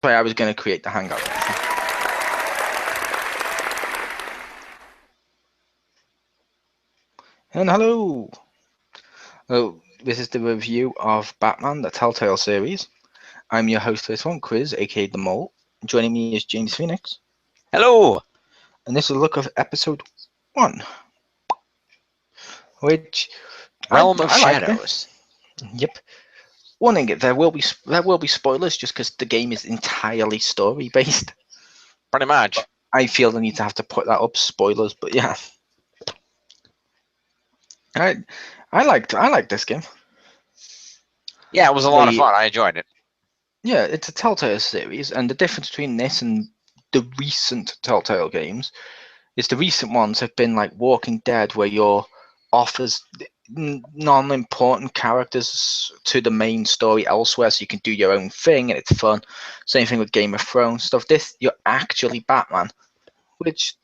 why I was going to create the Hangout. And hello! Oh, this is the review of Batman, the Telltale Series. I'm your host for this one, Chriz, aka The Mole. Joining me is James Phoenix. Hello! And this is a look of episode 1. Which, Realm of I liked it. Shadows. Yep. Warning it, there will be spoilers just because the game is entirely story based. Pretty much. I feel the need to have to put that up, spoilers, but yeah. I liked this game. Yeah, it was a lot of fun. I enjoyed it. Yeah, it's a Telltale series, and the difference between this and the recent Telltale games is the recent ones have been like Walking Dead, where you're offers non-important characters to the main story elsewhere, so you can do your own thing and it's fun. Same thing with Game of Thrones stuff. This, you're actually Batman, which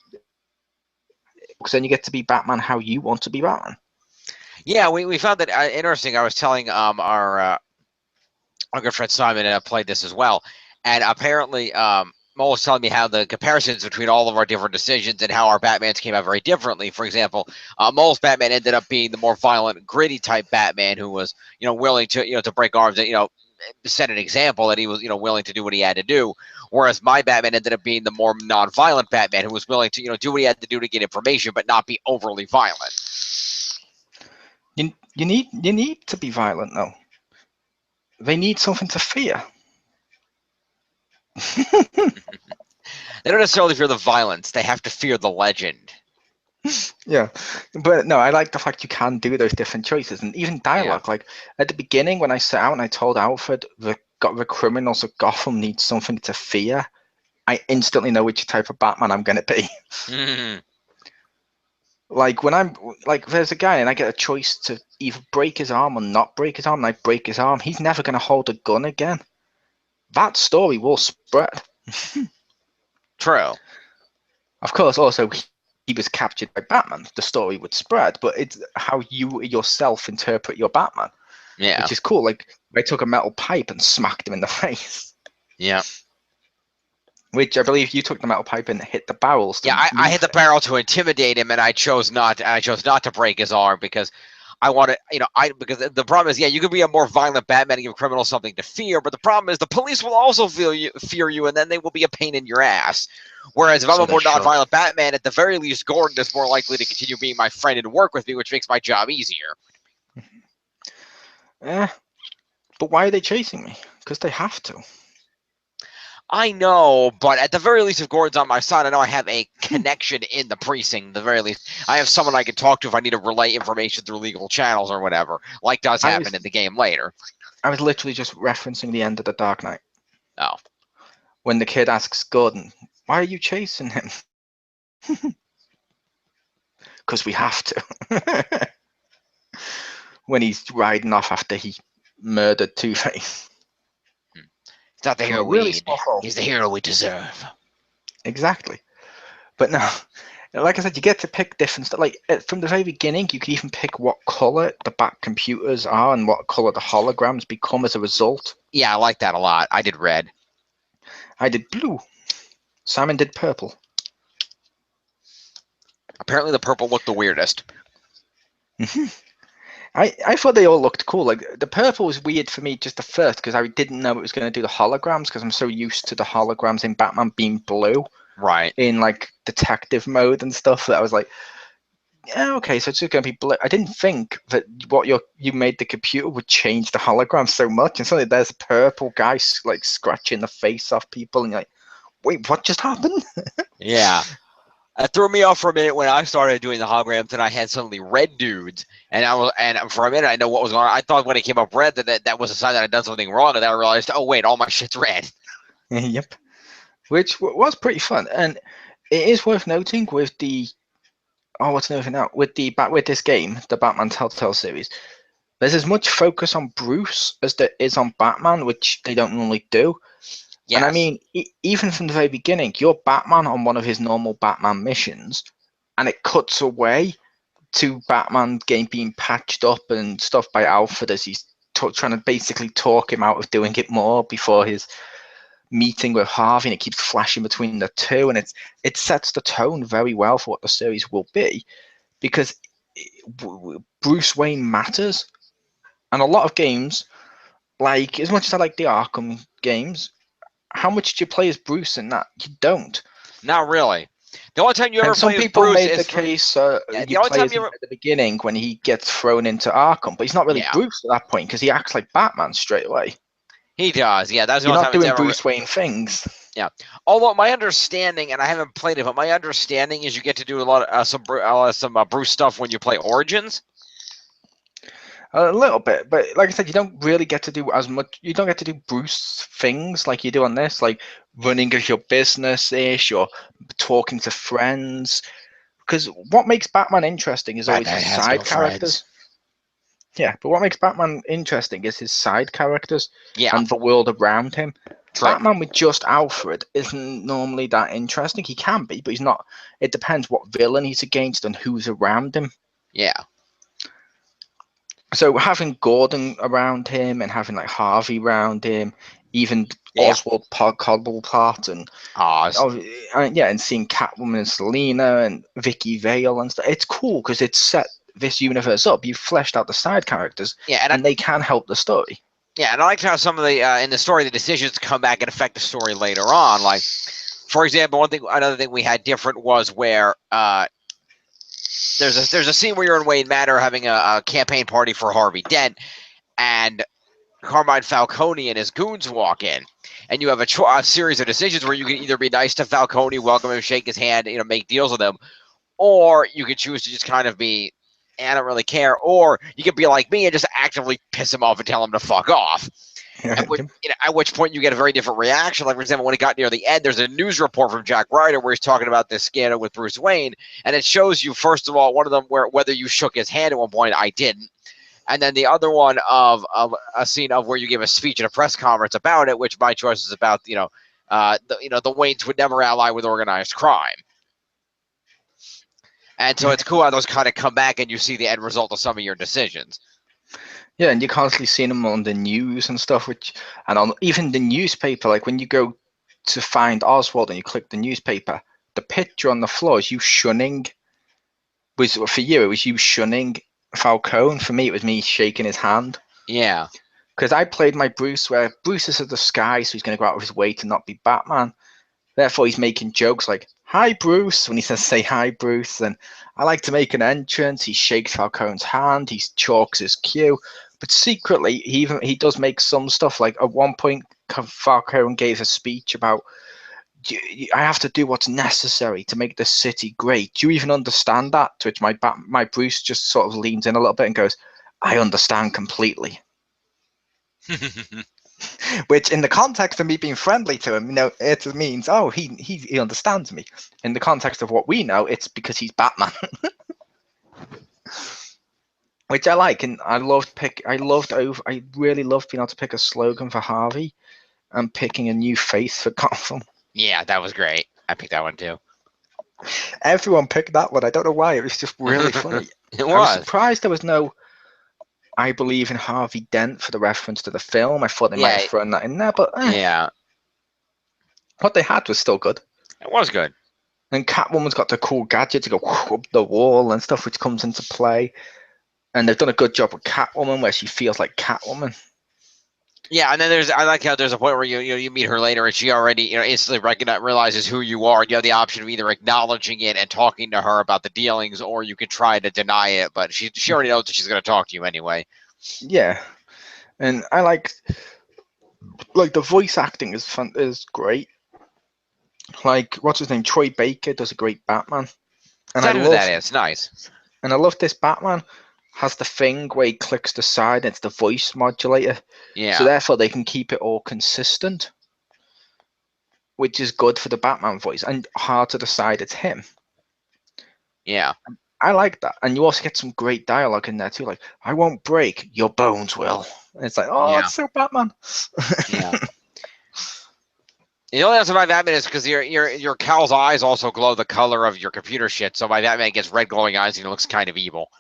then you get to be Batman how you want to be Batman. Yeah, we found that interesting. I was telling our good friend Simon played this as well, and apparently Mo was telling me how the comparisons between all of our different decisions and how our Batmans came out very differently. For example, Mo's Batman ended up being the more violent, gritty type Batman who was, willing to, to break arms and, set an example that he was, willing to do what he had to do. Whereas my Batman ended up being the more non-violent Batman who was willing to, do what he had to do to get information, but not be overly violent. You need to be violent though. They need something to fear. They don't necessarily fear the violence; they have to fear the legend. Yeah, but no, I like the fact you can do those different choices, and even dialogue. Yeah. Like at the beginning, when I set out and I told Alfred the criminals of Gotham need something to fear, I instantly know which type of Batman I'm going to be. Mm-hmm. Like when I'm like, there's a guy and I get a choice to either break his arm or not break his arm, and I break his arm, he's never going to hold a gun again. That story will spread. True. Of course, also he was captured by Batman, the story would spread, but it's how you yourself interpret your Batman. Yeah. Which is cool. Like, I took a metal pipe and smacked him in the face. Yeah. Which I believe you took the metal pipe and hit the barrels. Yeah, I hit the barrel to intimidate him, and I chose not to break his arm because I want to, because the problem is, yeah, you could be a more violent Batman and give criminals something to fear, but the problem is the police will also fear you, and then they will be a pain in your ass. Whereas if I'm a more non-violent Batman, at the very least, Gordon is more likely to continue being my friend and work with me, which makes my job easier. Yeah, but why are they chasing me? Because they have to. I know, but at the very least, if Gordon's on my side, I know I have a connection in the precinct. At the very least, I have someone I can talk to if I need to relay information through legal channels or whatever, like does happen in the game later. I was literally just referencing the end of The Dark Knight. Oh. When the kid asks Gordon, why are you chasing him? Because we have to. When he's riding off after he murdered Two-Face. He's not the hero we need. He's the hero we deserve. Exactly. But no, like I said, you get to pick different stuff. Like from the very beginning, you can even pick what color the back computers are and what color the holograms become as a result. Yeah, I like that a lot. I did red. I did blue. Simon did purple. Apparently the purple looked the weirdest. I thought they all looked cool. Like the purple was weird for me just at first because I didn't know it was going to do the holograms because I'm so used to the holograms in Batman being blue. Right. In like detective mode and stuff that I was like, yeah, okay, so it's just going to be blue. I didn't think that what you made the computer would change the hologram so much. And suddenly there's a purple guy like scratching the face off people, and you're like, wait, what just happened? Yeah. It threw me off for a minute when I started doing the holograms, and I had suddenly red dudes, and for a minute I know what was going on. I thought when it came up red that was a sign that I'd done something wrong, and then I realized, oh wait, all my shit's red. Yep, which was pretty fun, and it is worth noting with the what's another thing now with this game, the Batman Telltale series. There's as much focus on Bruce as there is on Batman, which they don't normally do. Yes. And I mean, even from the very beginning, you're Batman on one of his normal Batman missions, and it cuts away to Batman game being patched up and stuff by Alfred as he's trying to basically talk him out of doing it more before his meeting with Harvey, and it keeps flashing between the two, and it sets the tone very well for what the series will be, because Bruce Wayne matters, and a lot of games, like as much as I like the Arkham games, how much do you play as Bruce in that? You don't. Not really. The only time you ever And some play as people Bruce made is the for case the you only play time as you him ever at the beginning when he gets thrown into Arkham, but he's not really yeah Bruce at that point because he acts like Batman straight away. he does that's the You're only not time it's doing ever Bruce Wayne things. yeah. Although my understanding, and I haven't played it, but my understanding is you get to do a lot of some Bruce stuff when you play Origins. A little bit, but like I said, you don't really get to do as much. You don't get to do Bruce things like you do on this, like running of your business ish or talking to friends. Because what makes Batman interesting is always Batman his has no side characters. friends. Yeah, but what makes Batman interesting is his side characters Yeah, and the world around him. true. Batman with just Alfred isn't normally that interesting. He can be, but he's not. It depends what villain he's against and who's around him. Yeah, So having Gordon around him and having like Harvey around him, even yeah. Oswald Cobblepot and Oz. yeah, and seeing Catwoman and Selina and Vicky Vale and stuff, it's cool because it's set this universe up. You've fleshed out the side characters, Yeah, and they can help the story. yeah, and I liked how some of the in the story the decisions come back and affect the story later on. Like, for example, another thing we had different was where there's a scene where you're in Wayne Manor having a campaign party for Harvey Dent, and Carmine Falcone and his goons walk in, and you have a series of decisions where you can either be nice to Falcone, welcome him, shake his hand, make deals with him, or you could choose to just kind of be, I don't really care, or you could be like me and just actively piss him off and tell him to fuck off. At which point you get a very different reaction. Like, for example, when it got near the end, there's a news report from Jack Ryder where he's talking about this scandal with Bruce Wayne, and it shows you, first of all, one of them whether you shook his hand at one point. I didn't. And then the other one of a scene of where you give a speech at a press conference about it, which my choice is about, the Waynes would never ally with organized crime. And so it's cool how those kind of come back and you see the end result of some of your decisions. Yeah, and you're constantly seeing them on the news and stuff, and on even the newspaper. Like when you go to find Oswald and you click the newspaper, the picture on the floor is you shunning. For you, it was you shunning Falcone. For me, it was me shaking his hand. Yeah. Because I played my Bruce, where Bruce is a disguise, so he's going to go out of his way to not be Batman. Therefore, he's making jokes like "Hi, Bruce" when he says "Say hi, Bruce." And I like to make an entrance. He shakes Falcone's hand. He chalks his cue, but secretly, he does make some stuff. Like at one point, Falcone gave a speech about, "I have to do what's necessary to make the city great. Do you even understand that?" To which my Bruce just sort of leans in a little bit and goes, "I understand completely." Which, in the context of me being friendly to him, it means, oh, he understands me. In the context of what we know, it's because he's Batman. Which I like, and I really loved being able to pick a slogan for Harvey and picking a new face for Gotham. Yeah, that was great. I picked that one too. Everyone picked that one. I don't know why. It was just really funny. It I was was. surprised there was no "I believe in Harvey Dent" for the reference to the film. I thought they might have thrown that in there, but yeah, what they had was still good. it was good. And Catwoman's got the cool gadget to go up the wall and stuff, which comes into play. And they've done a good job with Catwoman, where she feels like Catwoman. Yeah, and then I like how there's a point where you meet her later and she already instantly realizes who you are. You have the option of either acknowledging it and talking to her about the dealings, or you could try to deny it. But she already knows that she's going to talk to you anyway. Yeah, and I like the voice acting is great. Like, what's his name? Troy Baker does a great Batman, and Is that who that is? Nice. And I love this Batman has the thing where he clicks the side. It's the voice modulator. Yeah. So therefore, they can keep it all consistent, which is good for the Batman voice, and hard to decide it's him. Yeah. I like that. And you also get some great dialogue in there too, like, "I won't break, your bones will." And it's like, oh, it's so Batman. Yeah. The only reason my Batman is because your Cal's eyes also glow the color of your computer shit, so my Batman gets red glowing eyes and he looks kind of evil.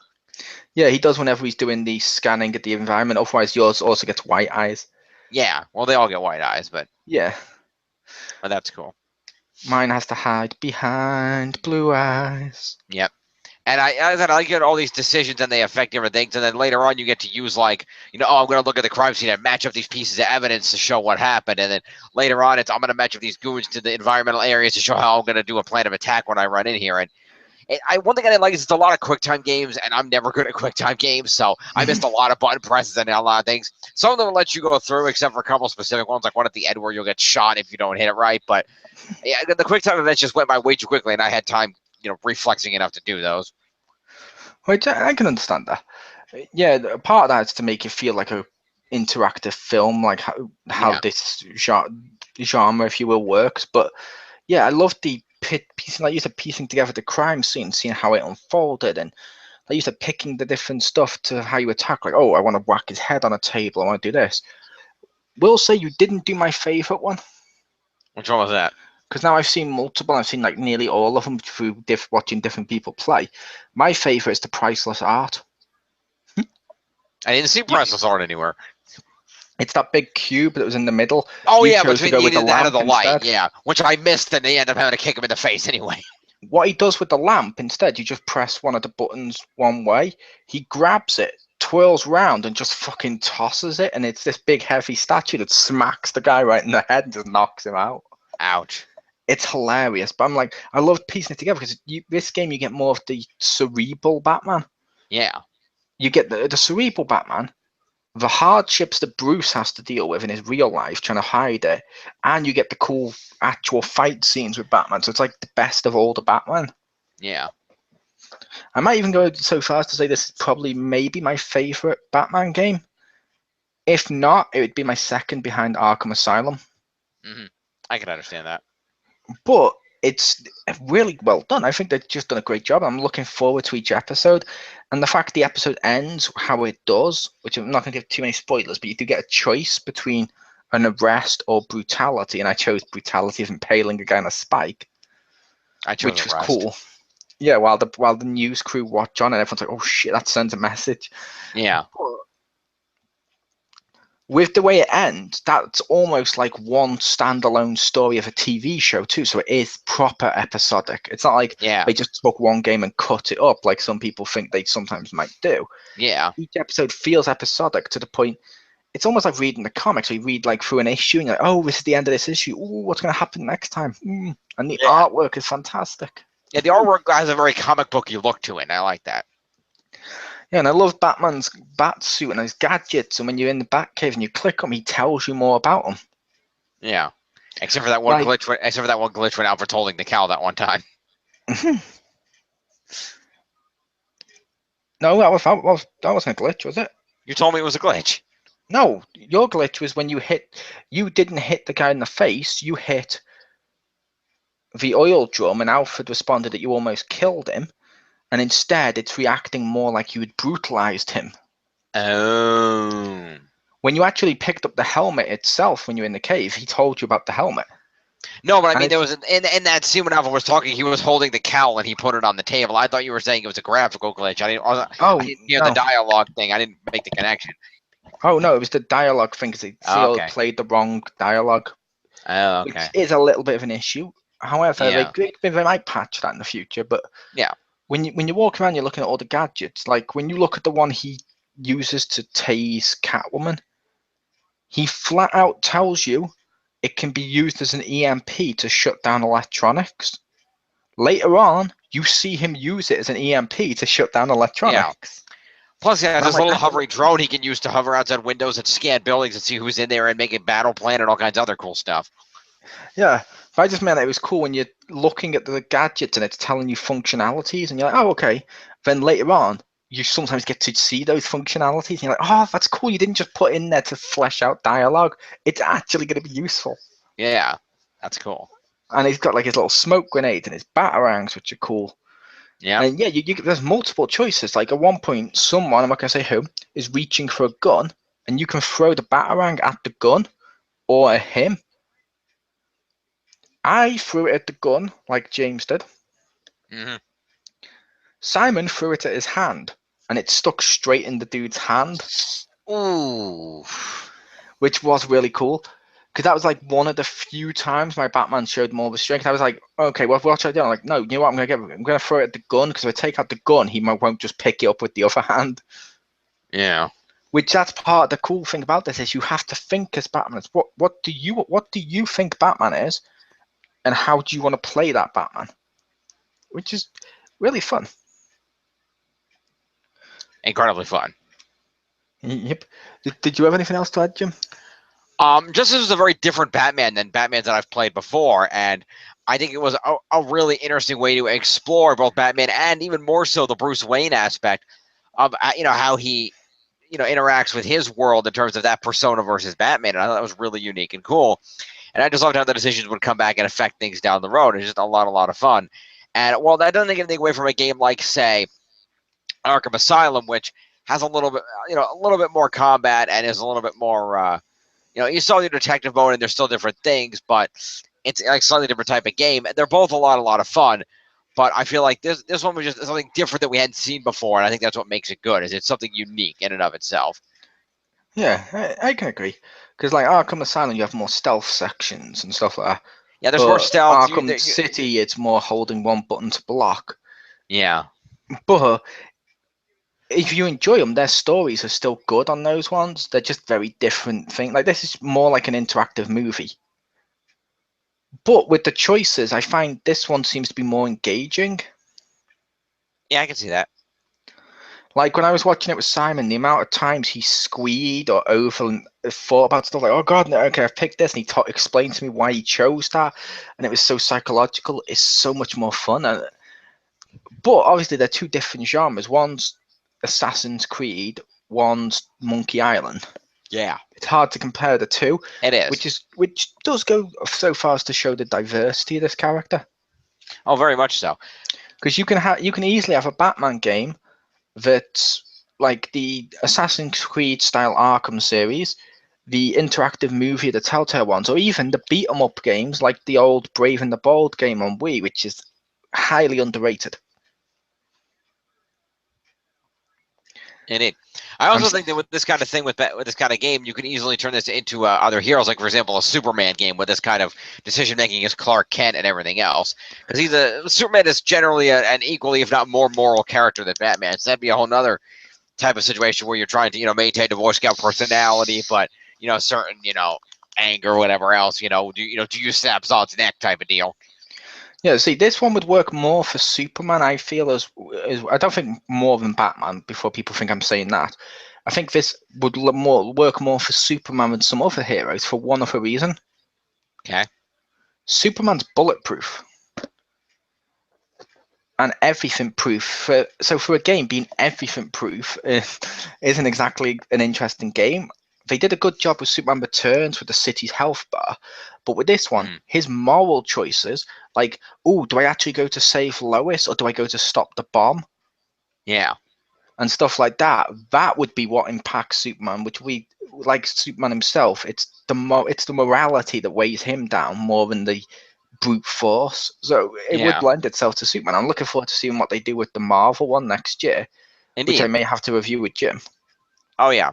Yeah, he does whenever he's doing the scanning of the environment. Otherwise, yours also gets white eyes. Yeah, well, they all get white eyes, but yeah. Oh, that's cool. Mine has to hide behind blue eyes. Yep. And I get all these decisions and they affect different things. And then later on, you get to use I'm going to look at the crime scene and match up these pieces of evidence to show what happened. And then later on, I'm going to match up these goons to the environmental areas to show how I'm going to do a plan of attack when I run in here. And one thing I didn't like is it's a lot of QuickTime games, and I'm never good at QuickTime games, so I missed a lot of button presses and a lot of things. Some of them let you go through, except for a couple specific ones, like one at the end where you'll get shot if you don't hit it right. But yeah, the QuickTime events just went by way too quickly, and I had time, reflexing enough to do those. Which I can understand that. Yeah, part of that is to make it feel like a interactive film, like how Yeah. this genre, if you will, works. But yeah, I love the piecing, like you said, piecing together the crime scene, seeing how it unfolded, and like you said, picking the different stuff to how you attack. Like, oh, I want to whack his head on a table. I want to do this. Will say you didn't do my favorite one, Which one was that? because now I've seen multiple. I've seen like nearly all of them through watching different people play. My favorite is the priceless art. I didn't see You- Priceless Art anywhere. It's that big cube that was in the middle. Oh, You yeah, chose to between go the with the that and lamp the light, instead. yeah, which I missed, and they end up having to kick him in the face anyway. What he does with the lamp instead, you just press one of the buttons one way. He grabs it, twirls round, and just fucking tosses it. And it's this big, heavy statue that smacks the guy right in the head and just knocks him out. Ouch. It's hilarious. But I'm like, I love piecing it together because this game, you get more of the cerebral Batman. Yeah. You get the cerebral Batman, the hardships that Bruce has to deal with in his real life, trying to hide it, and you get the cool actual fight scenes with Batman. So it's like the best of all the Batman. Yeah. I might even go so far as to say this is probably maybe my favorite Batman game. If not, it would be my second behind Arkham Asylum. Hmm. I can understand that. But it's really well done. I think they've just done a great job. I'm looking forward to each episode. And the fact the episode ends how it does, which I'm not going to give too many spoilers, but you do get a choice between an arrest or brutality. And I chose brutality of impaling a guy on a spike, I chose which was arrest. cool. Yeah, while the news crew watch on and everyone's like, oh shit, that sends a message. Yeah. But with the way it ends, that's almost like one standalone story of a TV show too. So it is proper episodic. It's not like Yeah. they just took one game and cut it up like some people think they sometimes might do. Yeah. Each episode feels episodic to the point it's almost like reading the comics. So you read like through an issue and you're like, oh, this is the end of this issue. Ooh, what's going to happen next time? And the Yeah. artwork is fantastic. Yeah, the artwork has a very comic booky look to it, and I like that. Yeah, and I love Batman's bat suit and his gadgets. And when you're in the Batcave and you click him, he tells you more about him. Yeah. Except for that one glitch when Alfred's holding the cow that one time. No, that wasn't a glitch, was it? You told me it was a glitch. No, your glitch was when you didn't hit the guy in the face, you hit the oil drum, and Alfred responded that you almost killed him, and instead it's reacting more like you had brutalized him. Oh. When you actually picked up the helmet itself when you're in the cave, he told you about the helmet. No, but I And mean, there was in that scene when Alfred was talking, he was holding the cowl and he put it on the table. I thought you were saying it was a graphical glitch. I didn't hear the dialogue thing. I didn't make the connection. Oh no, it was the dialogue thing because Okay. played the wrong dialogue, Oh, which okay. is a little bit of an issue. However, Yeah. they might patch that in the future. But Yeah. when you walk around, you're looking at all the gadgets. Like when you look at the one he uses to tase Catwoman, he flat out tells you it can be used as an EMP to shut down electronics. Later on, you see him use it as an EMP to shut down electronics. Plus, he has And I'm this like, little hovering drone he can use to hover outside windows and scan buildings and see who's in there and make a battle plan and all kinds of other cool stuff. Yeah, but I just meant it was cool when you're looking at the gadgets and it's telling you functionalities, and you're like, oh, okay. Then later on, you sometimes get to see those functionalities, and you're like, oh, that's cool. You didn't just put in there to flesh out dialogue. It's actually going to be useful. Yeah, that's cool. And he's got like his little smoke grenades and his batarangs, which are cool. Yeah. And yeah, there's multiple choices. Like at one point, someone, I'm not going to say who, is reaching for a gun, and you can throw the batarang at the gun or at him. I threw it at the gun, like James did. Mm-hmm. Simon threw it at his hand, and it stuck straight in the dude's hand, Ooh. which was really cool. because that was like one of the few times my Batman showed more of a strength. I was like, okay, well, what should I do? I'm like, no, you know what? I'm gonna throw it at the gun, because if I take out the gun, he won't just pick it up with the other hand. Yeah. Which that's part of the cool thing about this, is you have to think as Batman. It's what do you think Batman is, and how do you want to play that Batman? Which is really fun. Incredibly fun. Yep. Did you have anything else to add, Jim? Just this was a very different Batman than Batmans that I've played before, and I think it was a really interesting way to explore both Batman and even more so the Bruce Wayne aspect of how he interacts with his world in terms of that persona versus Batman. And I thought that was really unique and cool. And I just loved how the decisions would come back and affect things down the road. It's just a lot of fun. And while that doesn't take anything away from a game like, say, Arkham Asylum, which has a little bit more combat and is a little bit more, you still have your detective mode and there's still different things, but it's like slightly different type of game. They're both a lot of fun. But I feel like this one was just something different that we hadn't seen before, and I think that's what makes it good. Is it's something unique in and of itself. Yeah, I can agree. Because like Arkham Asylum, you have more stealth sections and stuff like that. Yeah, there's more But stealth. Arkham City, it's more holding one button to block. Yeah. But if you enjoy them, their stories are still good on those ones. They're just very different things. Like this is more like an interactive movie. But with the choices, I find this one seems to be more engaging. Yeah, I can see that. Like when I was watching it with Simon, the amount of times he squeed or over and thought about stuff like, oh God, no, okay, I've picked this, and he explained to me why he chose that, and it was so psychological. It's so much more fun. But obviously, they're two different genres. One's Assassin's Creed, one's Monkey Island. Yeah, It's hard to compare the two. it is. Which does go so far as to show the diversity of this character. Oh, very much so. Because you can easily have a Batman game that's like the Assassin's Creed style Arkham series, the interactive movie, the Telltale ones, or even the beat 'em up games like the old Brave and the Bold game on Wii, which is highly underrated. Indeed. I also think that with this kind of thing, with this kind of game, you can easily turn this into other heroes, like for example, a Superman game with this kind of decision making as Clark Kent and everything else. Because Superman is generally an equally, if not more, moral character than Batman. So that'd be a whole nother type of situation where you're trying to maintain the Boy Scout personality, but certain anger or whatever else. Do you snap Zod's neck type of deal. Yeah, see, this one would work more for Superman, I feel, as I don't think more than Batman, before people think I'm saying that. I think this would work more for Superman than some other heroes for one other reason. Okay. Superman's bulletproof. And everything proof. So for a game being everything proof isn't exactly an interesting game. They did a good job with Superman Returns with the city's health bar, but with this one, his moral choices, like, oh, do I actually go to save Lois or do I go to stop the bomb? Yeah. And stuff like that. That would be what impacts Superman, which we like Superman himself. It's the morality that weighs him down more than the brute force. So it would lend itself to Superman. I'm looking forward to seeing what they do with the Marvel one next year, which I may have to review with Jim. Oh yeah.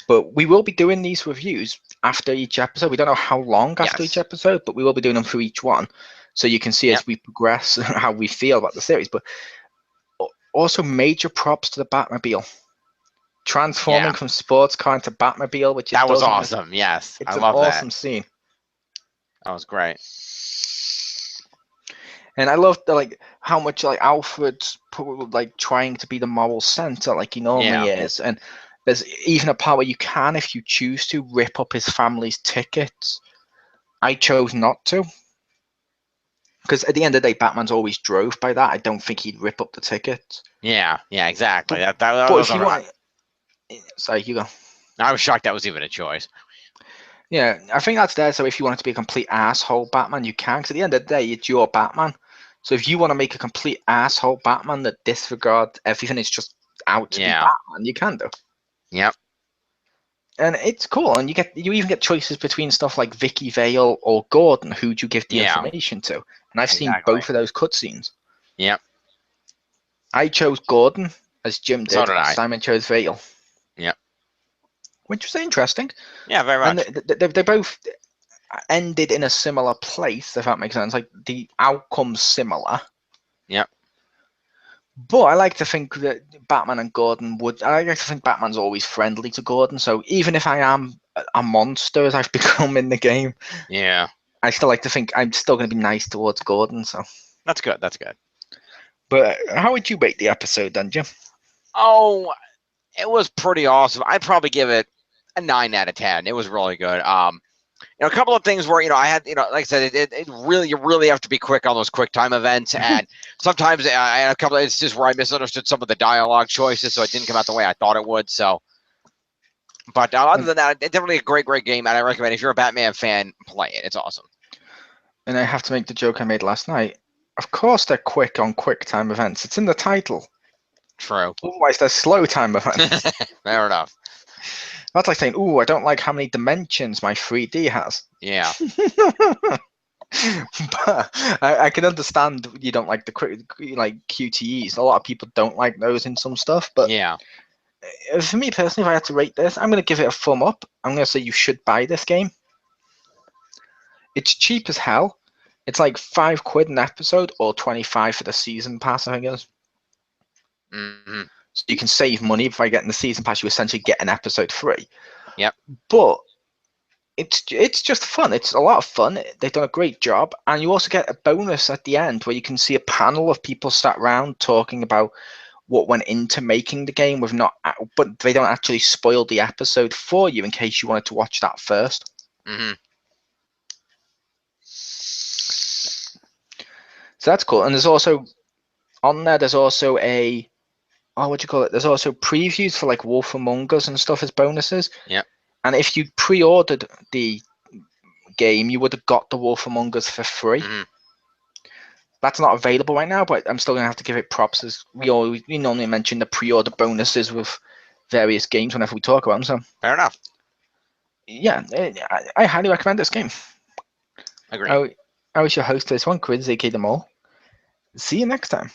But we will be doing these reviews after each episode. We don't know how long after each episode, but we will be doing them for each one. So you can see as we progress how we feel about the series. But also major props to the Batmobile. Transforming from sports car into Batmobile, which that was awesome. Yes, it's an awesome scene. That was great. And I love how much Alfred's like trying to be the moral center like he normally is. And there's even a part where you can, if you choose to, rip up his family's tickets. I chose not to. Because at the end of the day, Batman's always drove by that. I don't think he'd rip up the tickets. Yeah, exactly. But if you want, sorry, you go. I was shocked that was even a choice. Yeah, I think that's there. So if you want it to be a complete asshole Batman, you can. Because at the end of the day, it's your Batman. So if you want to make a complete asshole Batman that disregards everything, it's just out to be Batman, you can do. Yep. And it's cool. And you even get choices between stuff like Vicky Vale or Gordon. Who do you give the information to? And I've seen both of those cutscenes. Yep. I chose Gordon, as Jim did. So did I. Simon chose Vale. Yep. which was interesting. Yeah, very And much. they both ended in a similar place, if that makes sense. Like the outcome's similar. Yep. But I like to think that Batman and Gordon would. I like to think Batman's always friendly to Gordon. So even if I am a monster as I've become in the game, Yeah, I still like to think I'm still going to be nice towards Gordon. So, that's good. That's good. but how would you rate the episode, then, Jim? Oh, it was pretty awesome. I'd probably give it a 9 out of 10. It was really good. A couple of things where I had, like I said, it really you really have to be quick on those quick time events, and sometimes I had a couple of instances where I misunderstood some of the dialogue choices, so it didn't come out the way I thought it would. So, but other than that, it's definitely a great game, and I recommend if you're a Batman fan, play it. It's awesome. And I have to make the joke I made last night. Of course, they're quick on quick time events. It's in the title. True. Otherwise, they're slow time events. Fair enough. That's like saying, "Ooh, I don't like how many dimensions my 3D has." Yeah. But I can understand you don't like the like QTEs. A lot of people don't like those in some stuff. But Yeah. for me personally, if I had to rate this, I'm going to give it a thumb up. I'm going to say you should buy this game. It's cheap as hell. It's like £5 an episode or 25 for the season pass, I guess. Mm-hmm. So you can save money by getting the season pass. You essentially get an episode free. Yep. But it's just fun. It's a lot of fun. They've done a great job, and you also get a bonus at the end where you can see a panel of people sat around talking about what went into making the game. But they don't actually spoil the episode for you in case you wanted to watch that first. Mm-hmm. So that's cool. And there's also on there. There's also what do you call it? There's also previews for like Wolf Among Us and stuff as bonuses. Yep. And if you pre-ordered the game, you would have got the Wolf Among Us for free. Mm-hmm. That's not available right now, but I'm still gonna have to give it props as we normally mention the pre-order bonuses with various games whenever we talk about them. So Fair enough. yeah, I highly recommend this game. Agreed. I was your host for this one, Chriz, aka the Mole. See you next time.